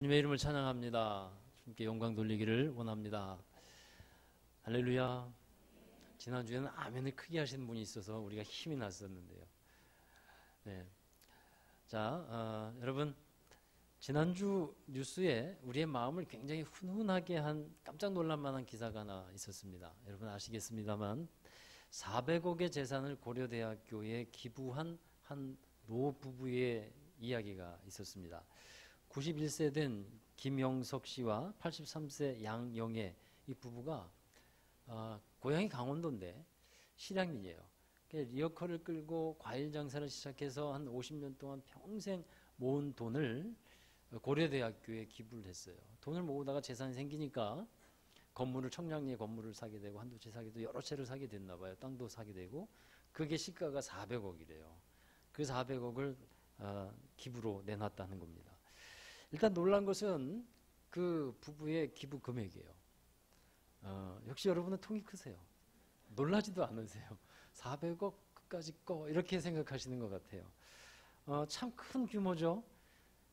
주님의 이름을 찬양합니다. 주님께 영광 돌리기를 원합니다. 할렐루야. 지난주에는 아멘을 크게 하시는 분이 있어서 우리가 힘이 났었는데요. 네. 자, 여러분, 지난주 뉴스에 우리의 마음을 굉장히 훈훈하게 한 깜짝 놀랄 만한 기사가 하나 있었습니다. 여러분 아시겠습니다만 400억의 재산을 고려대학교에 기부한 한 노부부의 이야기가 있었습니다. 91세 된 김영석 씨와 83세 양영애 이 부부가 고향이 강원도인데 실향민이에요. 리어커를 끌고 과일 장사를 시작해서 한 50년 동안 평생 모은 돈을 고려대학교에 기부를 했어요. 돈을 모으다가 재산이 생기니까 건물을 청량리에 건물을 사게 되고 한두 채 사게 되고 여러 채를 사게 됐나 봐요. 땅도 사게 되고 그게 시가가 400억이래요. 그 400억을 기부로 내놨다는 겁니다. 일단 놀란 것은 그 부부의 기부 금액이에요. 역시 여러분은 통이 크세요. 놀라지도 않으세요. 400억 끝까지 거 이렇게 생각하시는 것 같아요. 참 큰 규모죠.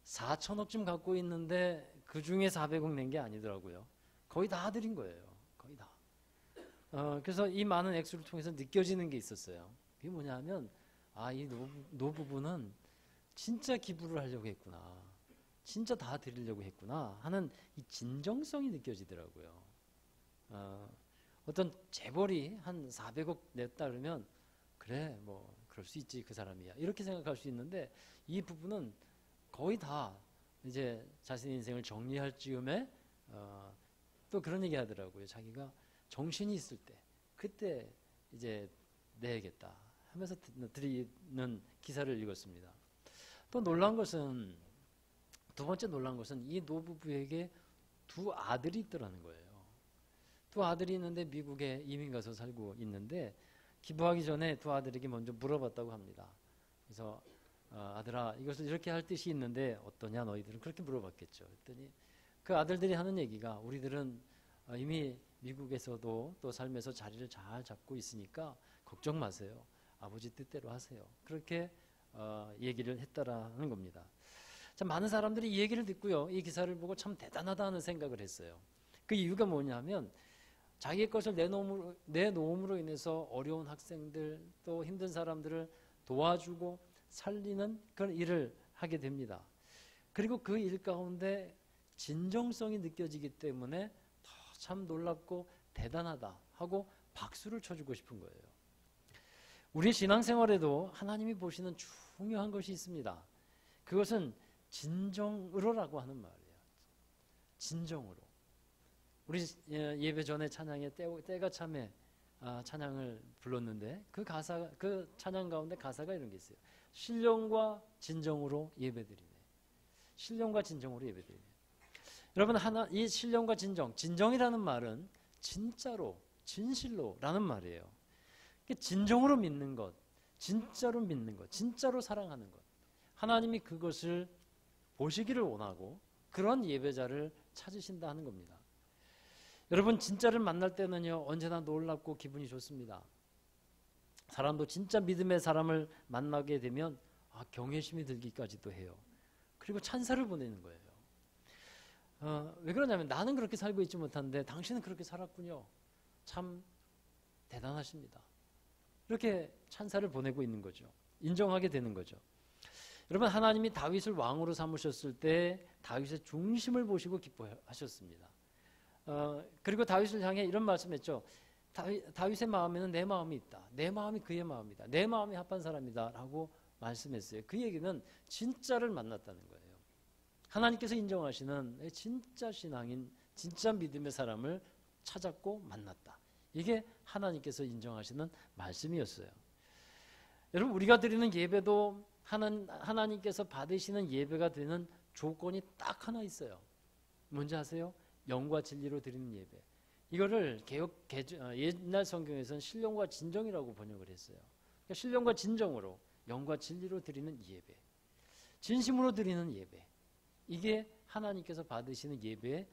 4천억쯤 갖고 있는데 그 중에 400억 낸 게 아니더라고요. 거의 다 드린 거예요. 거의 다. 그래서 이 많은 액수를 통해서 느껴지는 게 있었어요. 그게 뭐냐 하면 이 노부부는 진짜 기부를 하려고 했구나. 진짜 다 드리려고 했구나 하는 이 진정성이 느껴지더라고요. 어떤 재벌이 한 400억 냈다 그러면 그래 뭐 그럴 수 있지 그 사람이야 이렇게 생각할 수 있는데 이 부부는 거의 다 이제 자신의 인생을 정리할 즈음에 또 그런 얘기 하더라고요. 자기가 정신이 있을 때 그때 이제 내야겠다 하면서 드리는 기사를 읽었습니다. 또 놀란 것은 두 번째 놀란 것은 이 노부부에게 두 아들이 있더라는 거예요. 두 아들이 있는데 미국에 이민 가서 살고 있는데 기부하기 전에 두 아들에게 먼저 물어봤다고 합니다. 그래서 아들아 이것을 이렇게 할 뜻이 있는데 어떠냐 너희들은 그렇게 물어봤겠죠. 그랬더니 그 아들들이 하는 얘기가 우리들은 이미 미국에서도 또 삶에서 자리를 잘 잡고 있으니까 걱정 마세요. 아버지 뜻대로 하세요. 그렇게 얘기를 했다라는 겁니다. 참 많은 사람들이 이 얘기를 듣고요. 이 기사를 보고 참 대단하다 하는 생각을 했어요. 그 이유가 뭐냐면 자기의 것을 내놓음으로 인해서 어려운 학생들 또 힘든 사람들을 도와주고 살리는 그런 일을 하게 됩니다. 그리고 그 일 가운데 진정성이 느껴지기 때문에 더 참 놀랍고 대단하다 하고 박수를 쳐주고 싶은 거예요. 우리 신앙생활에도 하나님이 보시는 중요한 것이 있습니다. 그것은 진정으로라고 하는 말이에요. 진정으로. 우리 예배 전에 찬양에 때가 참에 찬양을 불렀는데 그 찬양 가운데 가사가 이런 게 있어요. 신령과 진정으로 예배드리네. 신령과 진정으로 예배드리네. 여러분 이 신령과 진정이라는 말은 진짜로, 진실로라는 말이에요. 진정으로 믿는 것, 진짜로 믿는 것, 진짜로 사랑하는 것. 하나님이 그것을 보시기를 원하고 그런 예배자를 찾으신다 하는 겁니다. 여러분 진짜를 만날 때는요 언제나 놀랍고 기분이 좋습니다. 사람도 진짜 믿음의 사람을 만나게 되면 경외심이 들기까지도 해요. 그리고 찬사를 보내는 거예요. 왜 그러냐면 나는 그렇게 살고 있지 못한데 당신은 그렇게 살았군요. 참 대단하십니다. 이렇게 찬사를 보내고 있는 거죠. 인정하게 되는 거죠. 여러분 하나님이 다윗을 왕으로 삼으셨을 때 다윗의 중심을 보시고 기뻐하셨습니다. 그리고 다윗을 향해 이런 말씀했죠. 다윗의 마음에는 내 마음이 있다. 내 마음이 그의 마음이다. 내 마음이 합한 사람이다 라고 말씀했어요. 그 얘기는 진짜를 만났다는 거예요. 하나님께서 인정하시는 진짜 신앙인 진짜 믿음의 사람을 찾았고 만났다. 이게 하나님께서 인정하시는 말씀이었어요. 여러분 우리가 드리는 예배도 하나님께서 받으시는 예배가 되는 조건이 딱 하나 있어요. 뭔지 아세요? 영과 진리로 드리는 예배. 이거를 옛날 성경에서는 신령과 진정이라고 번역을 했어요. 그러니까 신령과 진정으로 영과 진리로 드리는 예배. 진심으로 드리는 예배. 이게 하나님께서 받으시는 예배의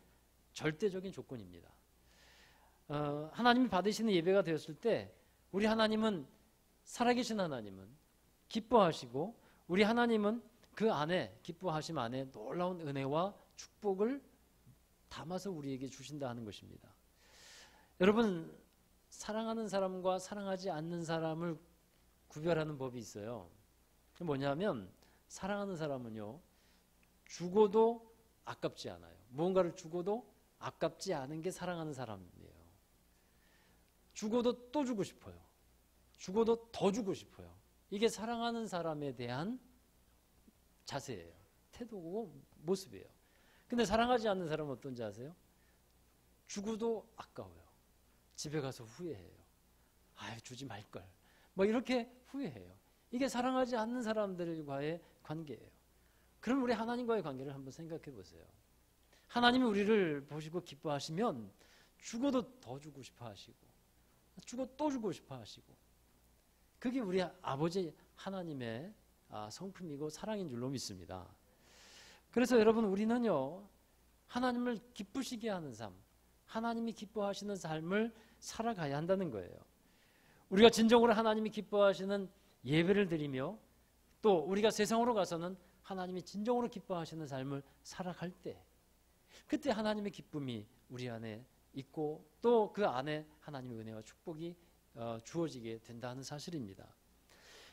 절대적인 조건입니다. 하나님이 받으시는 예배가 되었을 때 우리 하나님은 살아계신 하나님은 기뻐하시고 우리 하나님은 그 안에 기뻐하심 안에 놀라운 은혜와 축복을 담아서 우리에게 주신다 하는 것입니다. 여러분, 사랑하는 사람과 사랑하지 않는 사람을 구별하는 법이 있어요. 뭐냐면 사랑하는 사람은요, 죽어도 아깝지 않아요. 무언가를 죽어도 아깝지 않은 게 사랑하는 사람이에요. 죽어도 또 주고 싶어요. 죽어도 더 주고 싶어요. 이게 사랑하는 사람에 대한 자세예요. 태도고 모습이에요. 근데 사랑하지 않는 사람은 어떤지 아세요? 죽어도 아까워요. 집에 가서 후회해요. 아유, 주지 말걸. 뭐 이렇게 후회해요. 이게 사랑하지 않는 사람들과의 관계예요. 그럼 우리 하나님과의 관계를 한번 생각해 보세요. 하나님이 우리를 보시고 기뻐하시면 죽어도 더 주고 싶어 하시고, 죽어 또 주고 싶어 하시고, 그게 우리 아버지 하나님의 성품이고 사랑인 줄로 믿습니다. 그래서 여러분, 우리는요, 하나님을 기쁘시게 하는 삶, 하나님이 기뻐하시는 삶을 살아가야 한다는 거예요. 우리가 진정으로 하나님이 기뻐하시는 예배를 드리며, 또 우리가 세상으로 가서는 하나님이 진정으로 기뻐하시는 삶을 살아갈 때, 그때 하나님의 기쁨이 우리 안에 있고, 또 그 안에 하나님의 은혜와 축복이 주어지게 된다는 사실입니다.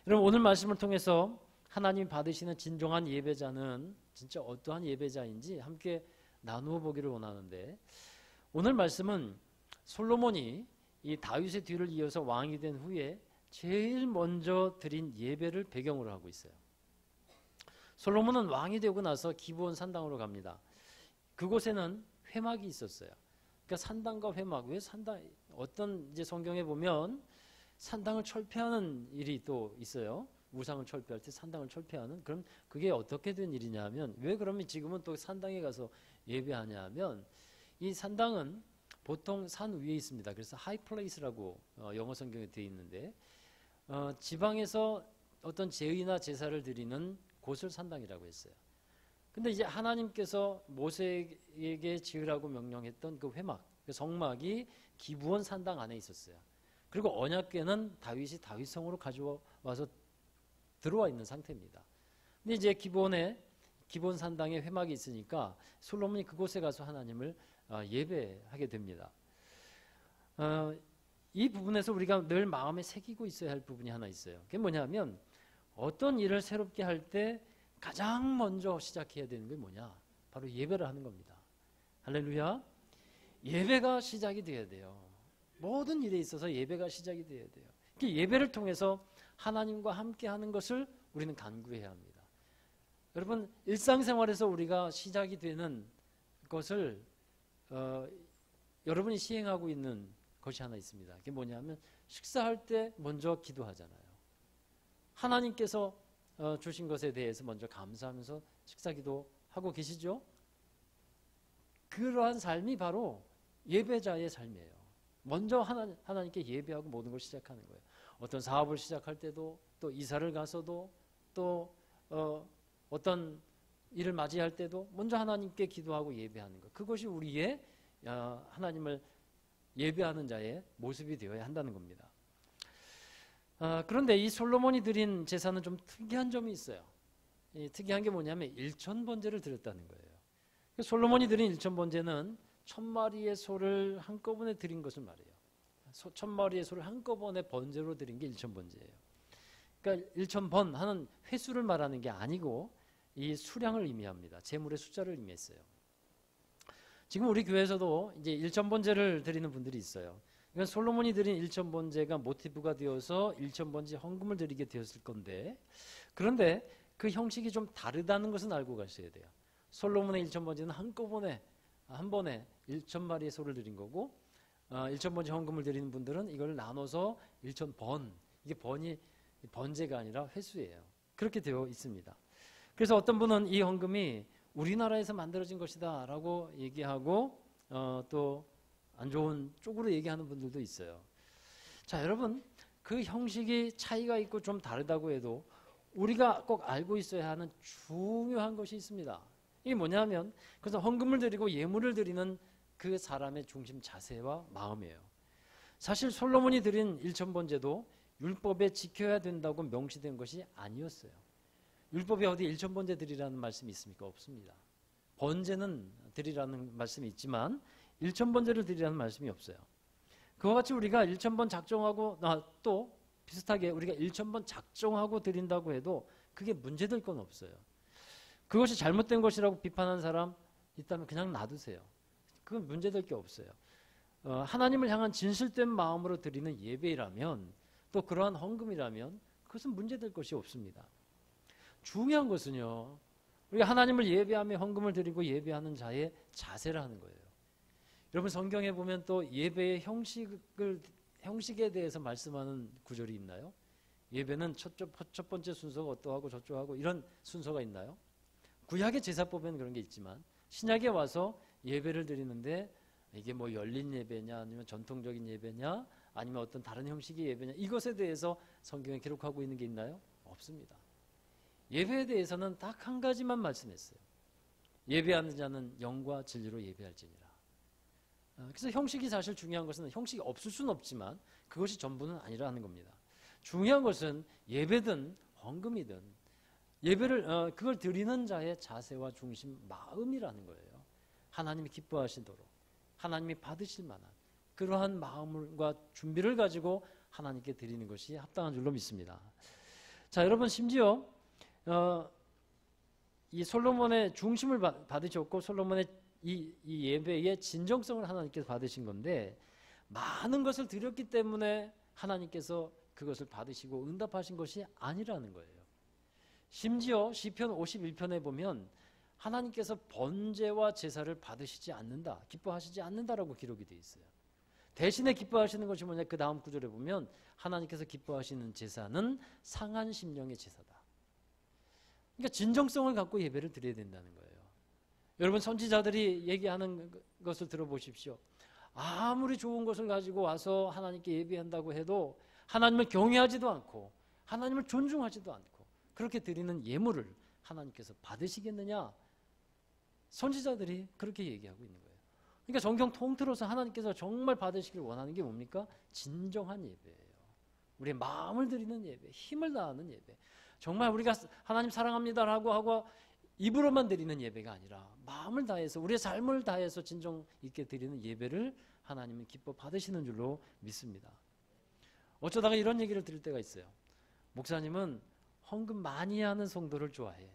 여러분, 오늘 말씀을 통해서 하나님이 받으시는 진정한 예배자는 진짜 어떠한 예배자인지 함께 나누어 보기를 원하는데, 오늘 말씀은 솔로몬이 이 다윗의 뒤를 이어서 왕이 된 후에 제일 먼저 드린 예배를 배경으로 하고 있어요. 솔로몬은 왕이 되고 나서 기브온 산당으로 갑니다. 그곳에는 회막이 있었어요. 그러니까 산당과 회막, 왜 산당, 어떤 이제 성경에 보면 산당을 철폐하는 일이 또 있어요. 우상을 철폐할 때 산당을 철폐하는. 그럼 그게 어떻게 된 일이냐면, 왜 그러면 지금은 또 산당에 가서 예배하냐면, 이 산당은 보통 산 위에 있습니다. 그래서 하이 플레이스라고 영어 성경에 되어 있는데, 지방에서 어떤 제의나 제사를 드리는 곳을 산당이라고 했어요. 근데 이제 하나님께서 모세에게 지으라고 명령했던 그 회막, 그 성막이 기브온 산당 안에 있었어요. 그리고 언약궤는 다윗이 다윗성으로 가져와서 들어와 있는 상태입니다. 근데 이제 기브온 산당에 회막이 있으니까 솔로몬이 그곳에 가서 하나님을 예배하게 됩니다. 이 부분에서 우리가 늘 마음에 새기고 있어야 할 부분이 하나 있어요. 그게 뭐냐면, 어떤 일을 새롭게 할 때 가장 먼저 시작해야 되는 게 뭐냐? 바로 예배를 하는 겁니다. 할렐루야. 예배가 시작이 돼야 돼요. 모든 일에 있어서 예배가 시작이 돼야 돼요. 예배를 통해서 하나님과 함께 하는 것을 우리는 간구해야 합니다. 여러분, 일상생활에서 우리가 시작이 되는 것을 여러분이 시행하고 있는 것이 하나 있습니다. 그게 뭐냐면, 식사할 때 먼저 기도하잖아요. 하나님께서 주신 것에 대해서 먼저 감사하면서 식사 기도하고 계시죠? 그러한 삶이 바로 예배자의 삶이에요. 먼저 하나님께 예배하고 모든 걸 시작하는 거예요. 어떤 사업을 시작할 때도, 또 이사를 가서도, 또 어떤 일을 맞이할 때도 먼저 하나님께 기도하고 예배하는 것, 그것이 우리의 하나님을 예배하는 자의 모습이 되어야 한다는 겁니다. 그런데 이 솔로몬이 드린 제사는 좀 특이한 점이 있어요. 특이한 게 뭐냐면 1000번제를 드렸다는 거예요. 솔로몬이 드린 1000번제는 1000마리의 소를 한꺼번에 드린 것을 말해요. 1000마리의 소를 한꺼번에 번제로 드린 게 1000번제예요. 그러니까 1000번 하는 횟수를 말하는 게 아니고 이 수량을 의미합니다. 제물의 숫자를 의미했어요. 지금 우리 교회에서도 이제 1000번제를 드리는 분들이 있어요. 이건 솔로몬이 드린 1000번제가 모티브가 되어서 1000번제 헌금을 드리게 되었을 건데, 그런데 그 형식이 좀 다르다는 것은 알고 가셔야 돼요. 솔로몬의 1000번제는 한꺼번에 한 번에 1000마리의 소를 드린 거고, 1000번제 헌금을 드리는 분들은 이걸 나눠서 1000번, 이게 번이 번제가 아니라 횟수예요. 그렇게 되어 있습니다. 그래서 어떤 분은 이 헌금이 우리나라에서 만들어진 것이다 라고 얘기하고, 또 안 좋은 쪽으로 얘기하는 분들도 있어요. 자, 여러분, 그 형식이 차이가 있고 좀 다르다고 해도 우리가 꼭 알고 있어야 하는 중요한 것이 있습니다. 이게 뭐냐면, 그래서 헌금을 드리고 예물을 드리는 그 사람의 중심 자세와 마음이에요. 사실 솔로몬이 드린 1000번제도 율법에 지켜야 된다고 명시된 것이 아니었어요. 율법에 어디 1000번제 드리라는 말씀이 있습니까? 없습니다. 번제는 드리라는 말씀이 있지만 1,000번제를 드리라는 말씀이 없어요. 그와 같이 우리가 1,000번 작정하고 또 비슷하게 우리가 1,000번 작정하고 드린다고 해도 그게 문제될 건 없어요. 그것이 잘못된 것이라고 비판하는 사람 있다면 그냥 놔두세요. 그건 문제될 게 없어요. 하나님을 향한 진실된 마음으로 드리는 예배라면 또 그러한 헌금이라면 그것은 문제될 것이 없습니다. 중요한 것은요, 우리가 하나님을 예배하며 헌금을 드리고 예배하는 자의 자세라는 거예요. 여러분 성경에 보면 또 예배의 형식에 대해서 말씀하는 구절이 있나요? 예배는 첫 번째 순서가 어떠하고 저쩌하고 이런 순서가 있나요? 구약의 제사법에는 그런 게 있지만 신약에 와서 예배를 드리는데 이게 뭐 열린 예배냐 아니면 전통적인 예배냐 아니면 어떤 다른 형식의 예배냐 이것에 대해서 성경에 기록하고 있는 게 있나요? 없습니다. 예배에 대해서는 딱 한 가지만 말씀했어요. 예배하는 자는 영과 진리로 예배할지니라. 그래서 형식이 사실 중요한 것은 형식이 없을 수는 없지만 그것이 전부는 아니라는 겁니다. 중요한 것은 예배든 헌금이든 예배를 그걸 드리는 자의 자세와 중심 마음이라는 거예요. 하나님이 기뻐하시도록 하나님이 받으실 만한 그러한 마음과 준비를 가지고 하나님께 드리는 것이 합당한 줄로 믿습니다. 자, 여러분 심지어 이 솔로몬의 중심을 받으셨고 솔로몬의 이 예배의 진정성을 하나님께서 받으신 건데 많은 것을 드렸기 때문에 하나님께서 그것을 받으시고 응답하신 것이 아니라는 거예요. 심지어 시편 51편에 보면 하나님께서 번제와 제사를 받으시지 않는다, 기뻐하시지 않는다라고 기록이 되어 있어요. 대신에 기뻐하시는 것이 뭐냐? 그 다음 구절에 보면 하나님께서 기뻐하시는 제사는 상한 심령의 제사다. 그러니까 진정성을 갖고 예배를 드려야 된다는 거예요. 여러분 선지자들이 얘기하는 것을 들어보십시오. 아무리 좋은 것을 가지고 와서 하나님께 예배한다고 해도 하나님을 경외하지도 않고 하나님을 존중하지도 않고 그렇게 드리는 예물을 하나님께서 받으시겠느냐? 선지자들이 그렇게 얘기하고 있는 거예요. 그러니까 성경 통틀어서 하나님께서 정말 받으시길 원하는 게 뭡니까? 진정한 예배예요. 우리의 마음을 드리는 예배, 힘을 다하는 예배. 정말 우리가 하나님 사랑합니다라고 하고 입으로만 드리는 예배가 아니라 마음을 다해서 우리의 삶을 다해서 진정 있게 드리는 예배를 하나님은 기뻐 받으시는 줄로 믿습니다. 어쩌다가 이런 얘기를 들을 때가 있어요. 목사님은 헌금 많이 하는 성도를 좋아해.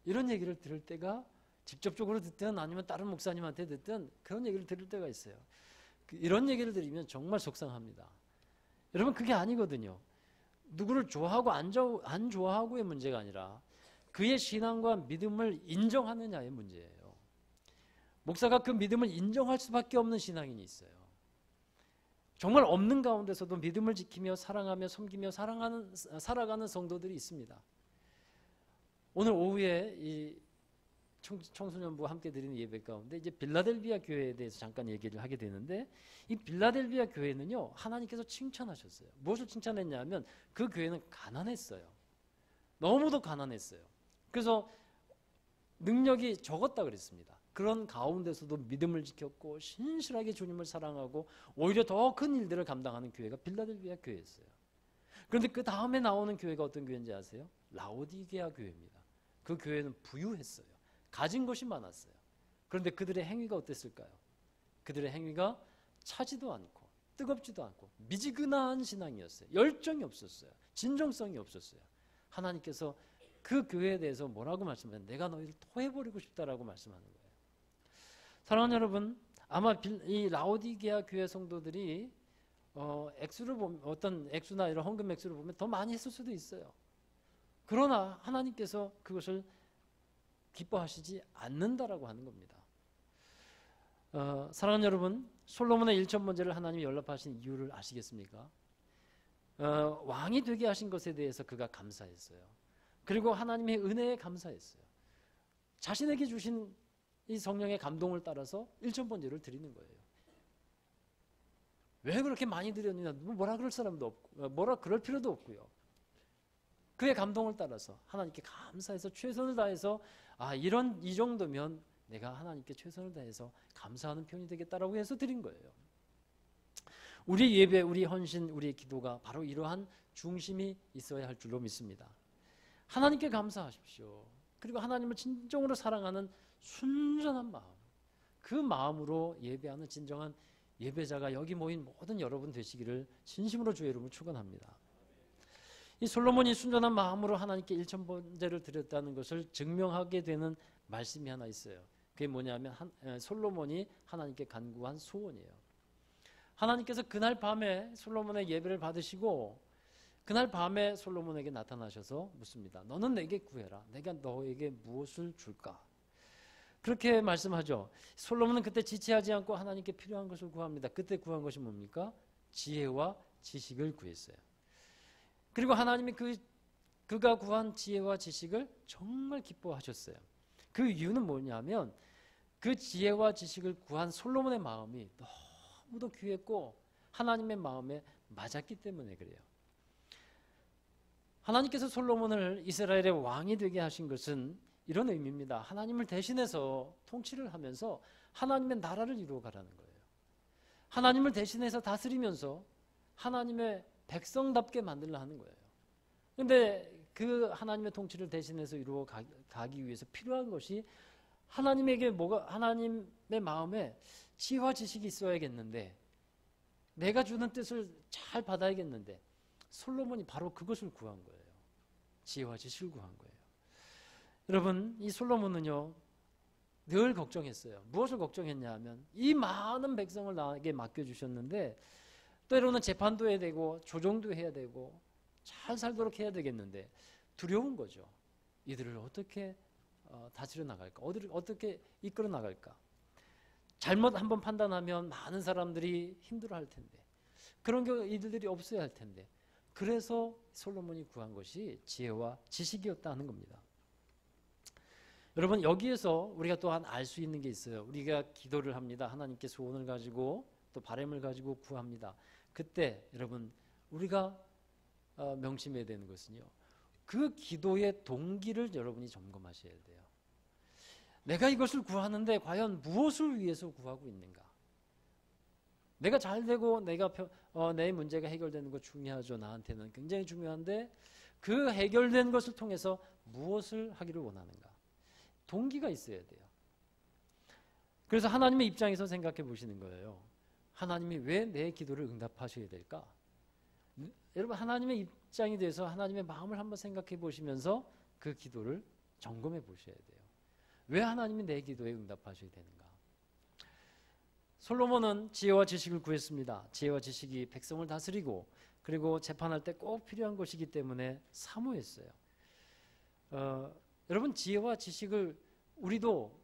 이런 얘기를 들을 때가 직접적으로 듣든 아니면 다른 목사님한테 듣든 그런 얘기를 들을 때가 있어요. 이런 얘기를 들으면 정말 속상합니다. 여러분 그게 아니거든요. 누구를 좋아하고 안 좋아하고의 문제가 아니라 그의 신앙과 믿음을 인정하느냐의 문제예요. 목사가 그 믿음을 인정할 수밖에 없는 신앙인이 있어요. 정말 없는 가운데서도 믿음을 지키며 사랑하며 섬기며 살아가는 성도들이 있습니다. 오늘 오후에 이 청소년부와 함께 드리는 예배 가운데 이제 빌라델비아 교회에 대해서 잠깐 얘기를 하게 되는데 이 빌라델비아 교회는요 하나님께서 칭찬하셨어요. 무엇을 칭찬했냐면 그 교회는 가난했어요. 너무도 가난했어요. 그래서 능력이 적었다 그랬습니다. 그런 가운데서도 믿음을 지켰고 신실하게 주님을 사랑하고 오히려 더 큰 일들을 감당하는 교회가 빌라델비아 교회였어요. 그런데 그 다음에 나오는 교회가 어떤 교회인지 아세요? 라오디게아 교회입니다. 그 교회는 부유했어요. 가진 것이 많았어요. 그런데 그들의 행위가 어땠을까요? 그들의 행위가 차지도 않고 뜨겁지도 않고 미지근한 신앙이었어요. 열정이 없었어요. 진정성이 없었어요. 하나님께서 그 교회에 대해서 뭐라고 말씀하세요? 내가 너희를 토해버리고 싶다라고 말씀하는 거예요. 사랑하는 여러분, 아마 이 라오디게아 교회 성도들이 액수를 보면 어떤 액수나 이런 헌금 액수를 보면 더 많이 했을 수도 있어요. 그러나 하나님께서 그것을 기뻐하시지 않는다라고 하는 겁니다. 사랑하는 여러분, 솔로몬의 1,000번제를 하나님이 연락하신 이유를 아시겠습니까? 왕이 되게 하신 것에 대해서 그가 감사했어요. 그리고 하나님의 은혜에 감사했어요. 자신에게 주신 이 성령의 감동을 따라서 1,000번제를 드리는 거예요. 왜 그렇게 많이 드렸느냐? 뭐라 그럴 사람도 없고 뭐라 그럴 필요도 없고요. 그의 감동을 따라서 하나님께 감사해서 최선을 다해서 이 정도면 내가 하나님께 최선을 다해서 감사하는 편이 되겠다라고 해서 드린 거예요. 우리 예배, 우리 헌신, 우리의 기도가 바로 이러한 중심이 있어야 할 줄로 믿습니다. 하나님께 감사하십시오. 그리고 하나님을 진정으로 사랑하는 순전한 마음, 그 마음으로 예배하는 진정한 예배자가 여기 모인 모든 여러분 되시기를 진심으로 주의 이름으로 축원합니다. 이 솔로몬이 순전한 마음으로 하나님께 일천번제를 드렸다는 것을 증명하게 되는 말씀이 하나 있어요. 그게 뭐냐면 솔로몬이 하나님께 간구한 소원이에요. 하나님께서 그날 밤에 솔로몬의 예배를 받으시고 그날 밤에 솔로몬에게 나타나셔서 묻습니다. 너는 내게 구해라. 내가 너에게 무엇을 줄까? 그렇게 말씀하죠. 솔로몬은 그때 지체하지 않고 하나님께 필요한 것을 구합니다. 그때 구한 것이 뭡니까? 지혜와 지식을 구했어요. 그리고 하나님이 그가 구한 지혜와 지식을 정말 기뻐하셨어요. 그 이유는 뭐냐면 그 지혜와 지식을 구한 솔로몬의 마음이 너무도 귀했고 하나님의 마음에 맞았기 때문에 그래요. 하나님께서 솔로몬을 이스라엘의 왕이 되게 하신 것은 이런 의미입니다. 하나님을 대신해서 통치를 하면서 하나님의 나라를 이루어가라는 거예요. 하나님을 대신해서 다스리면서 하나님의 백성답게 만들려 하는 거예요. 그런데 그 하나님의 통치를 대신해서 이루어가기 위해서 필요한 것이 하나님의 마음에 지혜와 지식이 있어야겠는데 내가 주는 뜻을 잘 받아야겠는데 솔로몬이 바로 그것을 구한 거예요. 지혜와 지식을 구한 거예요. 여러분, 이 솔로몬은요 늘 걱정했어요. 무엇을 걱정했냐 하면 이 많은 백성을 나에게 맡겨주셨는데 때로는 재판도 해야 되고 조정도 해야 되고 잘 살도록 해야 되겠는데 두려운 거죠. 이들을 어떻게 다스려 나갈까? 어떻게 이끌어 나갈까? 잘못 한번 판단하면 많은 사람들이 힘들어할 텐데 그런 이들이 없어야 할 텐데 그래서 솔로몬이 구한 것이 지혜와 지식이었다 하는 겁니다. 여러분, 여기에서 우리가 또한 알 수 있는 게 있어요. 우리가 기도를 합니다. 하나님께 소원을 가지고 또 바람을 가지고 구합니다. 그때 여러분 우리가 명심해야 되는 것은요, 그 기도의 동기를 여러분이 점검하셔야 돼요. 내가 이것을 구하는데 과연 무엇을 위해서 구하고 있는가? 내가 잘 되고 내 문제가 해결되는 거 중요하죠. 나한테는 굉장히 중요한데 그 해결된 것을 통해서 무엇을 하기를 원하는가? 동기가 있어야 돼요. 그래서 하나님의 입장에서 생각해 보시는 거예요. 하나님이 왜 내 기도를 응답하셔야 될까? 여러분, 하나님의 입장이 돼서 하나님의 마음을 한번 생각해 보시면서 그 기도를 점검해 보셔야 돼요. 왜 하나님이 내 기도에 응답하셔야 되는가? 솔로몬은 지혜와 지식을 구했습니다. 지혜와 지식이 백성을 다스리고 그리고 재판할 때 꼭 필요한 것이기 때문에 사모했어요. 여러분, 지혜와 지식을 우리도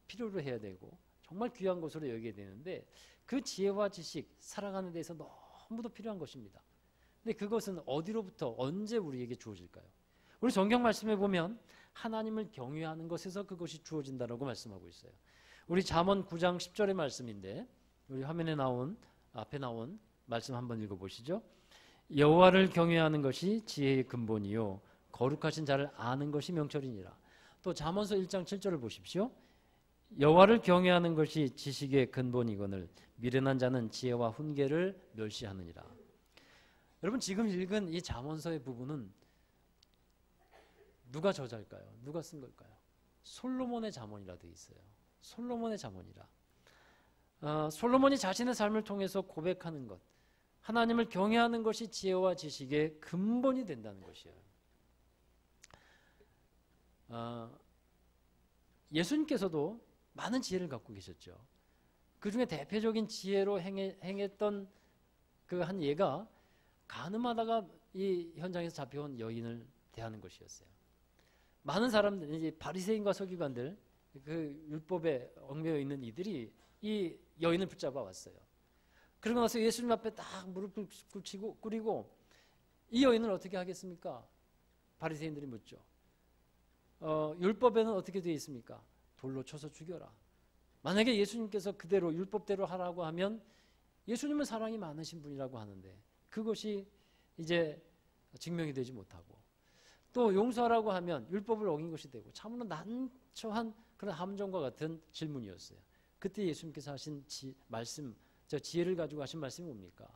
필요로 해야 되고 정말 귀한 것으로 여기게 되는데 그 지혜와 지식 살아가는 데서 너무도 필요한 것입니다. 근데 그것은 어디로부터 언제 우리에게 주어질까요? 우리 성경 말씀에 보면 하나님을 경외하는 것에서 그것이 주어진다라고 말씀하고 있어요. 우리 잠언 9장 10절의 말씀인데 우리 화면에 앞에 나온 말씀 한번 읽어보시죠. 여호와를 경외하는 것이 지혜의 근본이요 거룩하신 자를 아는 것이 명철이니라. 또 잠언서 1장 7절을 보십시오. 여호와를 경외하는 것이 지식의 근본이거늘 미련한 자는 지혜와 훈계를 멸시하느니라. 여러분, 지금 읽은 이 잠언서의 부분은 누가 저자일까요? 누가 쓴 걸까요? 솔로몬의 잠언이라 되어 있어요. 솔로몬의 잠언이라. 솔로몬이 자신의 삶을 통해서 고백하는 것, 하나님을 경외하는 것이 지혜와 지식의 근본이 된다는 것이에요. 예수님께서도 많은 지혜를 갖고 계셨죠. 그 중에 대표적인 지혜로 행했던 그 한 예가 간음하다가 이 현장에서 잡혀온 여인을 대하는 것이었어요. 많은 사람들, 이제 바리새인과 서기관들, 그 율법에 얽매여 있는 이들이 이 여인을 붙잡아 왔어요. 그러고 나서 예수님 앞에 딱 무릎을 꿇이고 이 여인을 어떻게 하겠습니까? 바리새인들이 묻죠. 율법에는 어떻게 되어 있습니까? 돌로 쳐서 죽여라. 만약에 예수님께서 그대로 율법대로 하라고 하면 예수님은 사랑이 많으신 분이라고 하는데 그것이 이제 증명이 되지 못하고 또 용서하라고 하면 율법을 어긴 것이 되고 참으로 난처한 그런 함정과 같은 질문이었어요. 그때 예수님께서 하신 말씀, 저 지혜를 가지고 하신 말씀이 뭡니까?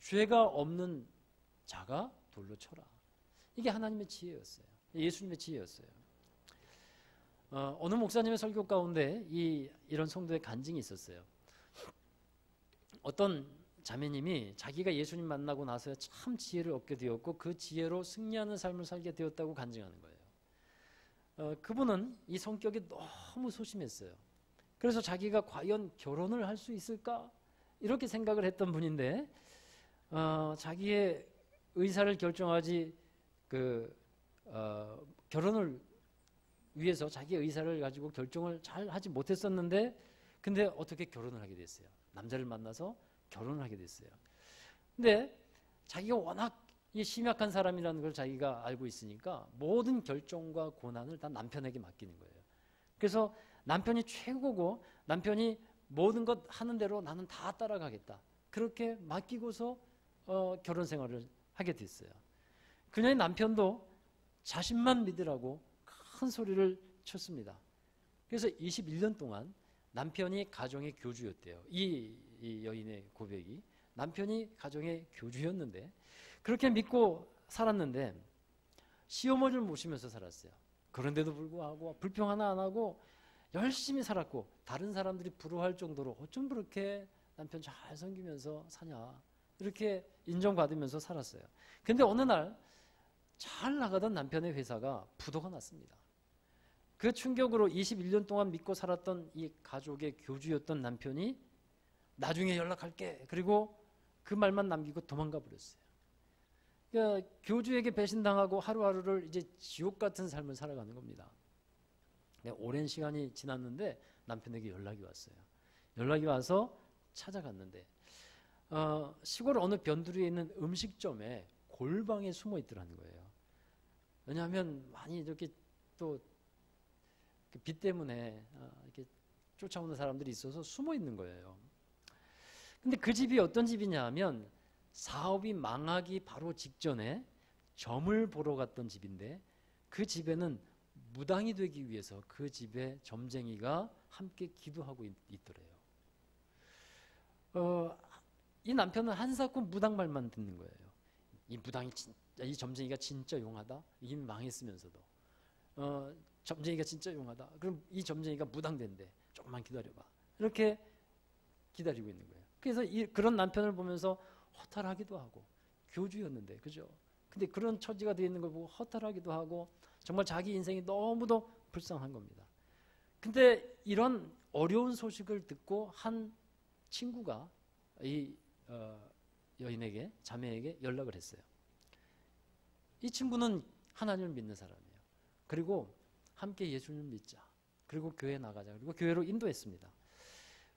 죄가 없는 자가 돌로 쳐라. 이게 하나님의 지혜였어요. 예수님의 지혜였어요. 어느 목사님의 설교 가운데 이런 성도의 간증이 있었어요. 어떤 자매님이 자기가 예수님 만나고 나서 참 지혜를 얻게 되었고 그 지혜로 승리하는 삶을 살게 되었다고 간증하는 거예요. 그분은 이 성격이 너무 소심했어요. 그래서 자기가 과연 결혼을 할 수 있을까? 이렇게 생각을 했던 분인데 자기의 의사를 결정하지 결혼을 위해서 자기의 의사를 가지고 결정을 잘 하지 못했었는데 근데 어떻게 결혼을 하게 됐어요. 남자를 만나서 결혼을 하게 됐어요. 근데 자기가 워낙 심약한 사람이라는 걸 자기가 알고 있으니까 모든 결정과 고난을 다 남편에게 맡기는 거예요. 그래서 남편이 최고고 남편이 모든 것 하는 대로 나는 다 따라가겠다. 그렇게 맡기고서 결혼 생활을 하게 됐어요. 그녀의 남편도 자신만 믿으라고 큰 소리를 쳤습니다. 그래서 21년 동안 남편이 가정의 교주였대요. 이 여인의 고백이 남편이 가정의 교주였는데 그렇게 믿고 살았는데 시어머니를 모시면서 살았어요. 그런데도 불구하고 불평 하나 안 하고 열심히 살았고 다른 사람들이 부러워할 정도로 어쩜 그렇게 남편 잘 섬기면서 사냐 이렇게 인정받으면서 살았어요. 근데 어느 날 잘 나가던 남편의 회사가 부도가 났습니다. 그 충격으로 21년 동안 믿고 살았던 이 가족의 교주였던 남편이 나중에 연락할게 그리고 그 말만 남기고 도망가 버렸어요. 그러니까 교주에게 배신당하고 하루하루를 이제 지옥 같은 삶을 살아가는 겁니다. 오랜 시간이 지났는데 남편에게 연락이 왔어요. 연락이 와서 찾아갔는데 시골 어느 변두리에 있는 음식점에 골방에 숨어 있더라는 거예요. 왜냐하면 많이 이렇게 또 빚 때문에 이렇게 쫓아오는 사람들이 있어서 숨어 있는 거예요. 근데 그 집이 어떤 집이냐 하면 사업이 망하기 바로 직전에 점을 보러 갔던 집인데 그 집에는 무당이 되기 위해서 그 집에 점쟁이가 함께 기도하고 있더래요. 이 남편은 한사코 무당 말만 듣는 거예요. 이 점쟁이가 진짜 용하다. 이미 망했으면서도 점쟁이가 진짜 용하다. 그럼 이 점쟁이가 무당 된대. 조금만 기다려봐. 이렇게 기다리고 있는 거예요. 그래서 그런 남편을 보면서 허탈하기도 하고 교주였는데 그죠? 근데 그런 처지가 되어 있는 걸 보고 허탈하기도 하고 정말 자기 인생이 너무도 불쌍한 겁니다. 근데 이런 어려운 소식을 듣고 한 친구가 이 여인에게 자매에게 연락을 했어요. 이 친구는 하나님을 믿는 사람이에요. 그리고 함께 예수님을 믿자. 그리고 교회 나가자. 그리고 교회로 인도했습니다.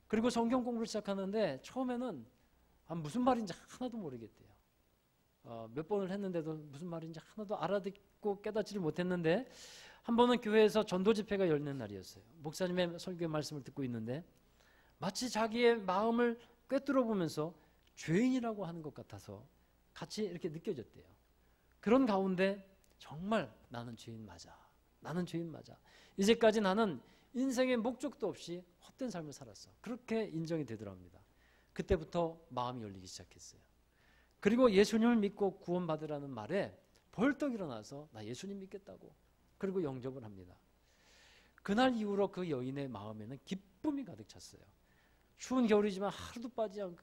그리고 성경 공부를 시작하는데 처음에는 무슨 말인지 하나도 모르겠대요. 몇 번을 했는데도 무슨 말인지 하나도 알아듣고 깨닫지를 못했는데 한 번은 교회에서 전도 집회가 열리는 날이었어요. 목사님의 설교의 말씀을 듣고 있는데 마치 자기의 마음을 꿰뚫어 보면서 죄인이라고 하는 것 같아서 같이 이렇게 느껴졌대요. 그런 가운데 정말 나는 죄인 맞아. 나는 죄인 맞아. 이제까지 나는 인생의 목적도 없이 헛된 삶을 살았어. 그렇게 인정이 되더랍니다. 그때부터 마음이 열리기 시작했어요. 그리고 예수님을 믿고 구원받으라는 말에 벌떡 일어나서 나 예수님 믿겠다고 그리고 영접을 합니다. 그날 이후로 그 여인의 마음에는 기쁨이 가득 찼어요. 추운 겨울이지만 하루도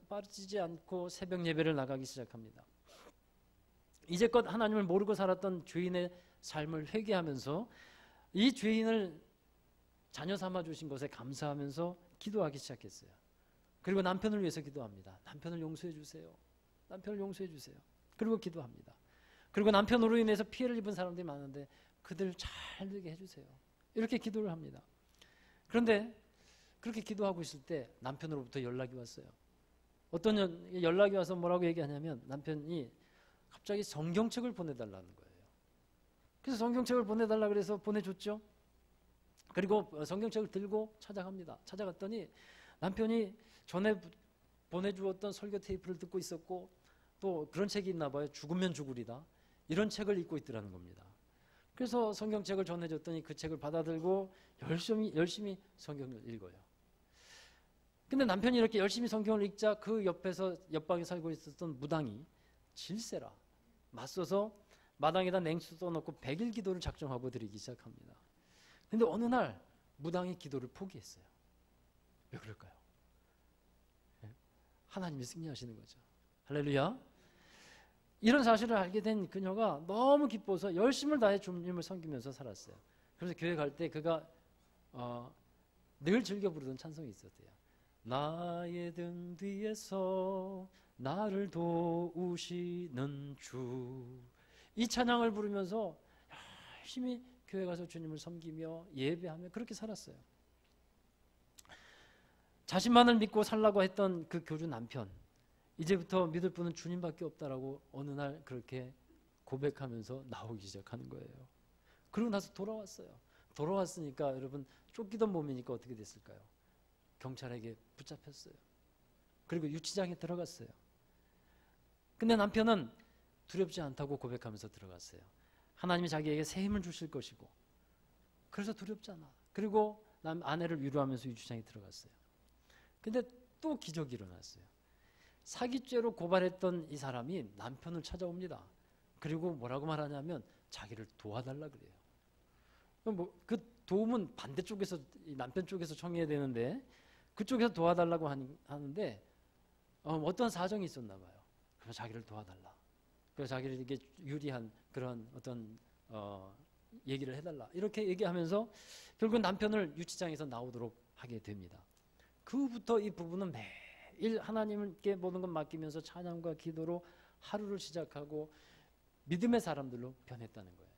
빠지지 않고 새벽 예배를 나가기 시작합니다. 이제껏 하나님을 모르고 살았던 죄인의 삶을 회개하면서 이 죄인을 자녀 삼아 주신 것에 감사하면서 기도하기 시작했어요. 그리고 남편을 위해서 기도합니다. 남편을 용서해 주세요. 남편을 용서해 주세요. 그리고 기도합니다. 그리고 남편으로 인해서 피해를 입은 사람들이 많은데 그들 잘 되게 해주세요. 이렇게 기도를 합니다. 그런데 그렇게 기도하고 있을 때 남편으로부터 연락이 왔어요. 어떤 연락이 와서 뭐라고 얘기하냐면 남편이 갑자기 성경책을 보내달라는 거예요. 그래서 성경책을 보내달라 그래서 보내줬죠. 그리고 성경책을 들고 찾아갑니다. 찾아갔더니 남편이 전에 보내주었던 설교 테이프를 듣고 있었고 또 그런 책이 있나 봐요. 죽으면 죽으리다. 이런 책을 읽고 있더라는 겁니다. 그래서 성경책을 전해줬더니 그 책을 받아들고 열심히 성경을 읽어요. 근데 남편이 이렇게 열심히 성경을 읽자 그 옆방에 살고 있었던 무당이 질세라 맞서서 마당에다 냉수 떠놓고 100일 기도를 작정하고 드리기 시작합니다. 근데 어느 날 무당이 기도를 포기했어요. 왜 그럴까요? 하나님이 승리하시는 거죠. 할렐루야. 이런 사실을 알게 된 그녀가 너무 기뻐서 열심을 다해 주님을 섬기면서 살았어요. 그래서 교회 갈 때 그가 늘 즐겨 부르던 찬송이 있었대요. 나의 등 뒤에서 나를 도우시는 주. 이 찬양을 부르면서 열심히 교회 가서 주님을 섬기며 예배하며 그렇게 살았어요. 자신만을 믿고 살라고 했던 그 교주 남편, 이제부터 믿을 분은 주님밖에 없다라고 어느 날 그렇게 고백하면서 나오기 시작하는 거예요. 그러고 나서 돌아왔어요. 돌아왔으니까 여러분 쫓기던 몸이니까 어떻게 됐을까요? 경찰에게 붙잡혔어요. 그리고 유치장에 들어갔어요. 근데 남편은 두렵지 않다고 고백하면서 들어갔어요. 하나님이 자기에게 새 힘을 주실 것이고, 그래서 두렵잖아. 그리고 아내를 위로하면서 유치장에 들어갔어요. 근데 또 기적이 일어났어요. 사기죄로 고발했던 이 사람이 남편을 찾아옵니다. 그리고 뭐라고 말하냐면 자기를 도와달라 그래요. 그 도움은 반대쪽에서, 남편 쪽에서 청해야 되는데 그쪽에서 도와달라고 하는데 어떤 사정이 있었나 봐요. 그래서 자기를 도와달라. 그래서 자기에게 유리한 그런 어떤 얘기를 해달라. 이렇게 얘기하면서 결국 남편을 유치장에서 나오도록 하게 됩니다. 그 후부터 이 부부는 매일 하나님께 모든 것 맡기면서 찬양과 기도로 하루를 시작하고 믿음의 사람들로 변했다는 거예요.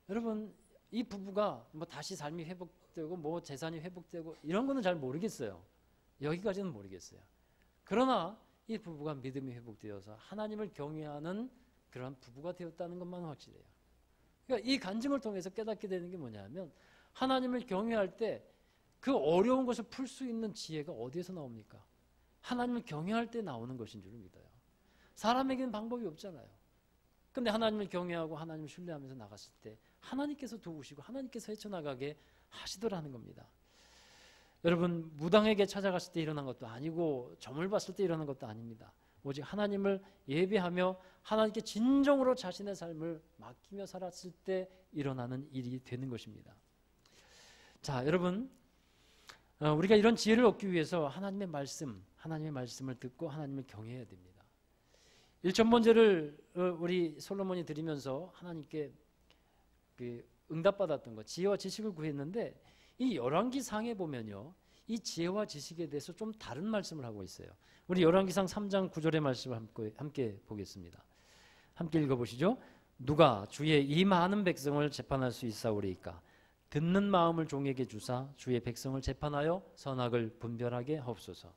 여러분, 이 부부가 뭐 다시 삶이 회복되고 뭐 재산이 회복되고 이런 거는 잘 모르겠어요. 여기까지는 모르겠어요. 그러나 이 부부가 믿음이 회복되어서 하나님을 경외하는 그런 부부가 되었다는 것만 확실해요. 그러니까 이 간증을 통해서 깨닫게 되는 게 뭐냐면 하나님을 경외할 때 그 어려운 것을 풀 수 있는 지혜가 어디에서 나옵니까? 하나님을 경외할 때 나오는 것인 줄 믿어요. 사람에게는 방법이 없잖아요. 근데 하나님을 경외하고 하나님을 신뢰하면서 나갔을 때 하나님께서 도우시고 하나님께서 헤쳐나가게 하시더라는 겁니다. 여러분, 무당에게 찾아갔을 때 일어난 것도 아니고 점을 봤을 때 일어난 것도 아닙니다. 오직 하나님을 예배하며 하나님께 진정으로 자신의 삶을 맡기며 살았을 때 일어나는 일이 되는 것입니다. 자, 여러분, 우리가 이런 지혜를 얻기 위해서 하나님의 말씀을 듣고 하나님을 경외해야 됩니다. 1,000번제를 우리 솔로몬이 드리면서 하나님께 응답받았던 것, 지혜와 지식을 구했는데 이 열왕기상에 보면요, 이 지혜와 지식에 대해서 좀 다른 말씀을 하고 있어요. 우리 열왕기상 3장 9절의 말씀을 함께 보겠습니다. 함께 읽어보시죠. 누가 주의 이 많은 백성을 재판할 수 있사오리이까? 듣는 마음을 종에게 주사 주의 백성을 재판하여 선악을 분별하게 하옵소서.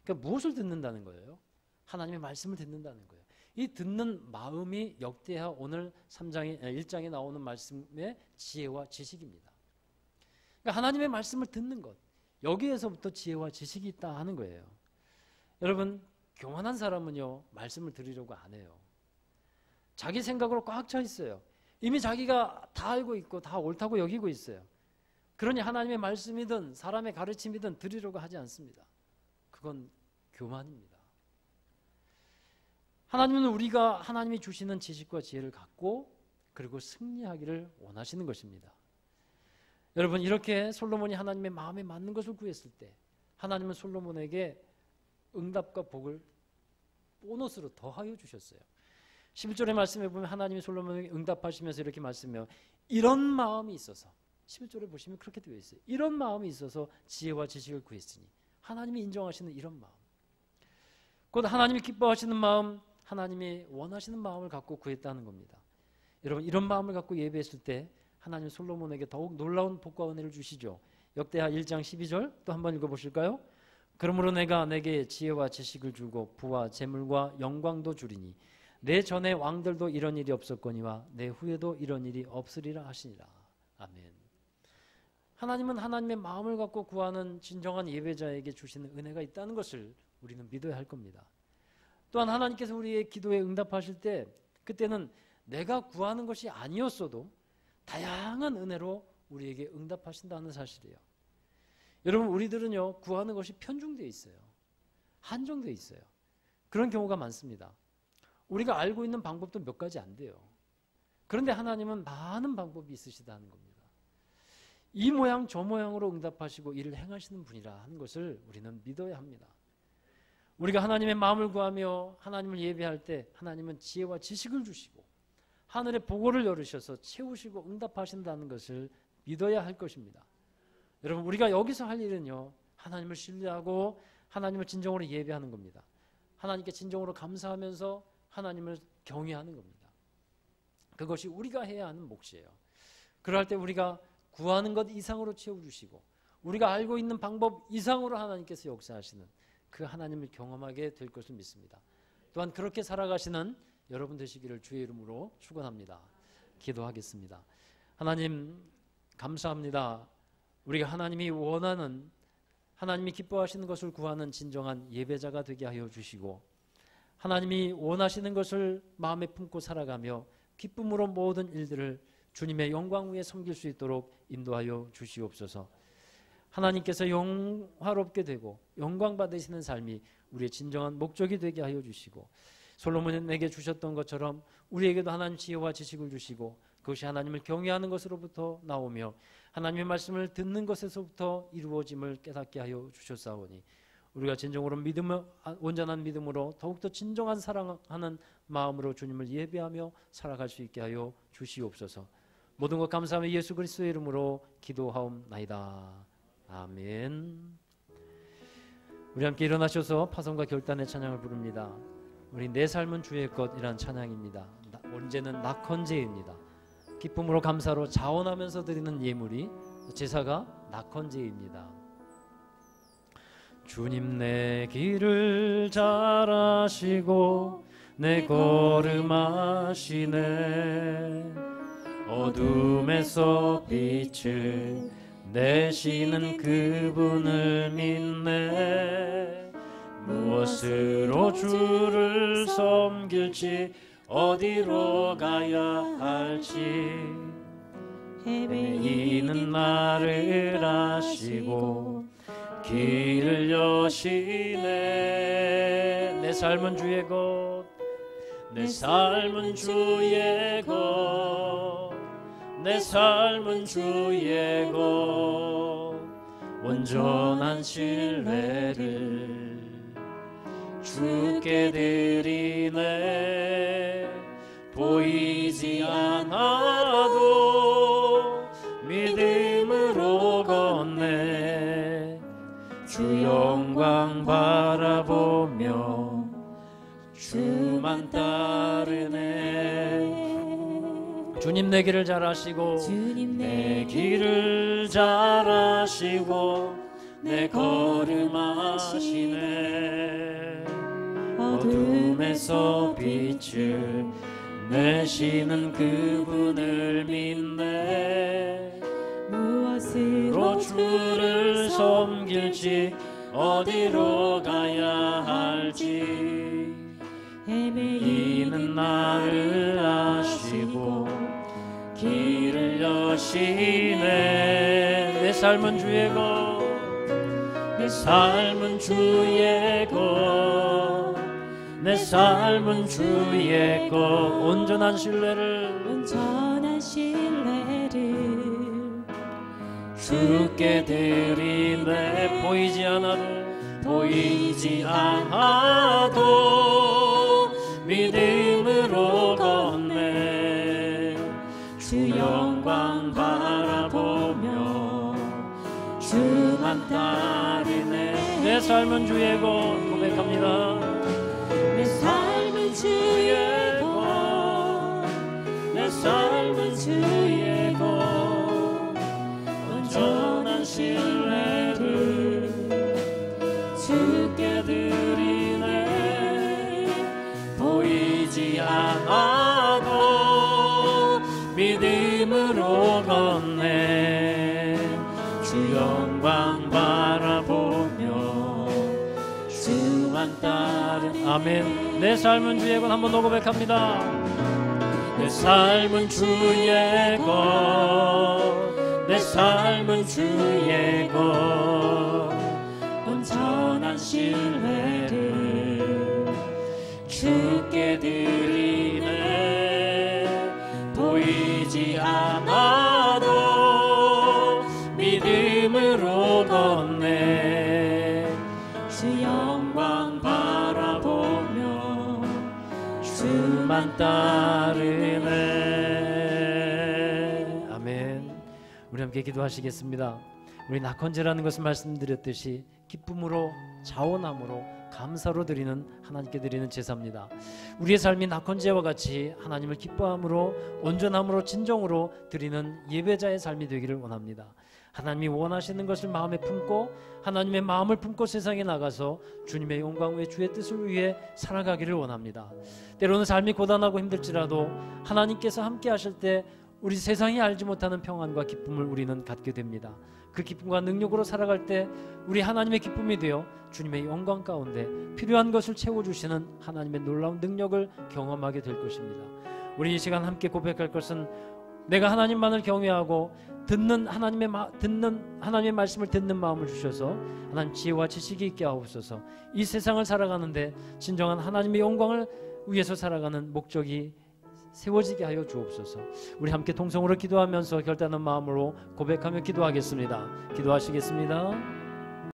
그러니까 무엇을 듣는다는 거예요? 하나님의 말씀을 듣는다는 거예요. 이 듣는 마음이 역대하 오늘 1장에 나오는 말씀의 지혜와 지식입니다. 그러니까 하나님의 말씀을 듣는 것, 여기에서부터 지혜와 지식이 있다 하는 거예요. 여러분, 교만한 사람은요, 말씀을 들으려고 안 해요. 자기 생각으로 꽉 차 있어요. 이미 자기가 다 알고 있고 다 옳다고 여기고 있어요. 그러니 하나님의 말씀이든 사람의 가르침이든 들으려고 하지 않습니다. 그건 교만입니다. 하나님은 우리가 하나님이 주시는 지식과 지혜를 갖고 그리고 승리하기를 원하시는 것입니다. 여러분, 이렇게 솔로몬이 하나님의 마음에 맞는 것을 구했을 때 하나님은 솔로몬에게 응답과 복을 보너스로 더하여 주셨어요. 11절의 말씀에 보면 하나님이 솔로몬에게 응답하시면서 이렇게 말씀해요. 이런 마음이 있어서, 11절에 보시면 그렇게 되어 있어요. 이런 마음이 있어서 지혜와 지식을 구했으니, 하나님이 인정하시는 이런 마음, 곧 하나님이 기뻐하시는 마음, 하나님이 원하시는 마음을 갖고 구했다는 겁니다. 여러분, 이런 마음을 갖고 예배했을 때 하나님 솔로몬에게 더욱 놀라운 복과 은혜를 주시죠. 역대하 1장 12절 또 한번 읽어보실까요? 그러므로 내가 내게 지혜와 지식을 주고 부와 재물과 영광도 주리니 내 전에 왕들도 이런 일이 없었거니와 내 후에도 이런 일이 없으리라 하시니라. 아멘. 하나님은 하나님의 마음을 갖고 구하는 진정한 예배자에게 주시는 은혜가 있다는 것을 우리는 믿어야 할 겁니다. 또한 하나님께서 우리의 기도에 응답하실 때 그때는 내가 구하는 것이 아니었어도 다양한 은혜로 우리에게 응답하신다는 사실이에요. 여러분, 우리들은요, 구하는 것이 편중되어 있어요. 한정되어 있어요. 그런 경우가 많습니다. 우리가 알고 있는 방법도 몇 가지 안 돼요. 그런데 하나님은 많은 방법이 있으시다는 겁니다. 이 모양 저 모양으로 응답하시고 일을 행하시는 분이라 하는 것을 우리는 믿어야 합니다. 우리가 하나님의 마음을 구하며 하나님을 예배할 때 하나님은 지혜와 지식을 주시고 하늘의 보고를 열으셔서 채우시고 응답하신다는 것을 믿어야 할 것입니다. 여러분, 우리가 여기서 할 일은요, 하나님을 신뢰하고 하나님을 진정으로 예배하는 겁니다. 하나님께 진정으로 감사하면서 하나님을 경외하는 겁니다. 그것이 우리가 해야 하는 몫이에요. 그럴 때 우리가 구하는 것 이상으로 채워주시고 우리가 알고 있는 방법 이상으로 하나님께서 역사하시는 그 하나님을 경험하게 될 것을 믿습니다. 또한 그렇게 살아가시는 여러분 되시기를 주의 이름으로 축원합니다. 기도하겠습니다. 하나님 감사합니다. 우리가 하나님이 원하는, 하나님이 기뻐하시는 것을 구하는 진정한 예배자가 되게 하여 주시고 하나님이 원하시는 것을 마음에 품고 살아가며 기쁨으로 모든 일들을 주님의 영광 위에 섬길 수 있도록 인도하여 주시옵소서. 하나님께서 영화롭게 되고 영광 받으시는 삶이 우리의 진정한 목적이 되게 하여 주시고 솔로몬에게 주셨던 것처럼 우리에게도 하나님 지혜와 지식을 주시고 그것이 하나님을 경외하는 것으로부터 나오며 하나님의 말씀을 듣는 것에서부터 이루어짐을 깨닫게 하여 주셨사오니 우리가 진정으로 온전한 믿음으로 더욱더 진정한 사랑하는 마음으로 주님을 예배하며 살아갈 수 있게 하여 주시옵소서. 모든 것 감사하며 예수 그리스도의 이름으로 기도하옵나이다. 아멘. 우리 함께 일어나셔서 파송과 결단의 찬양을 부릅니다. 우리 내 삶은 주의 것이란 찬양입니다. 언제는 낙헌제입니다. 기쁨으로 감사로 자원하면서 드리는 예물이 제사가 낙헌제입니다. 주님 내 길을 잘 아시고 내 걸음 아시네. 어둠에서 빛을 내시는 그분을 믿네. 무엇으로 주를 섬길지 어디로 가야 할지 헤매이는 나를 아시고 길을 여시네. 내 삶은 주의 것, 내 삶은 주의 것, 내 삶은 주의 것. 온전한 신뢰를 주께 드리네. 보이지 않아도 믿음으로 걷네. 주 영광 바라보며 주만 따르네. 주님 내 길을 잘 아시고 내 길을 잘 아시고 내 걸음 아시네. 어둠에서 빛을 내시는 그분을 믿네. 무엇으로 주를 섬길지 어디로 가야 할지 헤매이는 나를 아시고 길을 여시네. 내 삶은 주의 것, 내 삶은 주의 것, 내 삶은 주의 것. 온전한 신뢰를 주께 드리네. 보이지 않아도 믿음으로 걷네. 주 영광 바라보며 주만 따르네. 내 삶은 주의 것 고백합니다. 내 삶은 주의 것, 내 삶은 주의 것. 온전한 신뢰를 주께 드리네. 보이지 않아도 믿음으로 걷네. 주 영광 바라보며 주만 따르. 아멘. 내 삶은 주의 것. 한번 더 고백합니다. 내 삶은 주의 것, 내 삶은 주의 것. 온전한 신뢰를 주께 드리네. 보이지 않아도 난 따르네. 아멘. 우리 함께 기도하시겠습니다. 우리 낙헌제라는 것을 말씀드렸듯이 기쁨으로, 자원함으로, 감사로 드리는, 하나님께 드리는 제사입니다. 우리의 삶이 낙헌제와 같이 하나님을 기뻐함으로, 온전함으로, 진정으로 드리는 예배자의 삶이 되기를 원합니다. 하나님이 원하시는 것을 마음에 품고 하나님의 마음을 품고 세상에 나가서 주님의 영광 외 주의 뜻을 위해 살아가기를 원합니다. 때로는 삶이 고단하고 힘들지라도 하나님께서 함께 하실 때 우리 세상이 알지 못하는 평안과 기쁨을 우리는 갖게 됩니다. 그 기쁨과 능력으로 살아갈 때 우리 하나님의 기쁨이 되어 주님의 영광 가운데 필요한 것을 채워주시는 하나님의 놀라운 능력을 경험하게 될 것입니다. 우리 이 시간 함께 고백할 것은 내가 하나님만을 경외하고 듣는 하나님의 말씀을 듣는 마음을 주셔서 하나님 지혜와 지식이 있게 하옵소서. 이 세상을 살아가는데 진정한 하나님의 영광을 위해서 살아가는 목적이 세워지게 하여 주옵소서. 우리 함께 통성으로 기도하면서 결단한 마음으로 고백하며 기도하겠습니다. 기도하시겠습니다.